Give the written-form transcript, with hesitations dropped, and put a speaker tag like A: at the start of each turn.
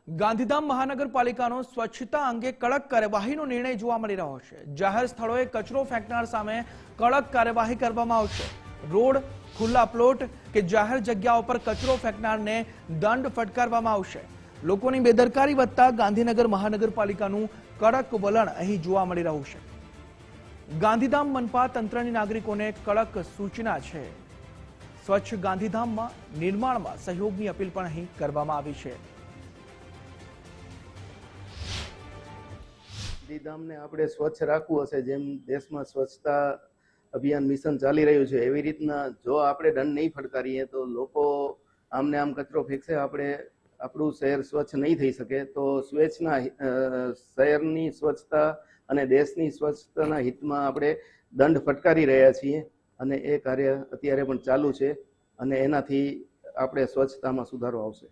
A: ગાંધીધામ મહાનગરપાલિકાનો સ્વચ્છતા અંગે કડક કાર્યવાહીનો નિર્ણય જોવા મળી રહ્યો છે। જાહેર સ્થળોએ કચરો ફેંકનાર સામે કડક કાર્યવાહી કરવામાં આવશે। રોડ, ખુલ્લા પ્લોટ કે જાહેર જગ્યાઓ પર કચરો ફેંકનારને દંડ ફટકારવામાં આવશે। લોકોની બેદરકારી વધતા ગાંધીનગર મહાનગરપાલિકાનું કડક વલણ અહીં જોવા મળી રહ્યું છે। ગાંધીધામ મનપા તંત્રની નાગરિકોને કડક સૂચના છે। સ્વચ્છ ગાંધીધામમાં નિર્માણમાં સહયોગની અપીલ પણ અહીં કરવામાં આવી છે।
B: ગાંધીધામને આપણે સ્વચ્છ રાખવું હશે, જેમ દેશમાં સ્વચ્છતા અભિયાન મિશન ચાલી રહ્યું છે, એવી રીતના જો આપણે દંડ નહીં ફટકારીએ તો લોકો આમને આમ કચરો ફેંકશે, આપણું શહેર સ્વચ્છ નહીં થઈ શકે। તો સ્વચ્છના શહેરની સ્વચ્છતા અને દેશની સ્વચ્છતાના હિતમાં આપણે દંડ ફટકારી રહ્યા છીએ અને એ કાર્ય અત્યારે પણ ચાલુ છે અને એનાથી આપણે સ્વચ્છતામાં સુધારો આવશે।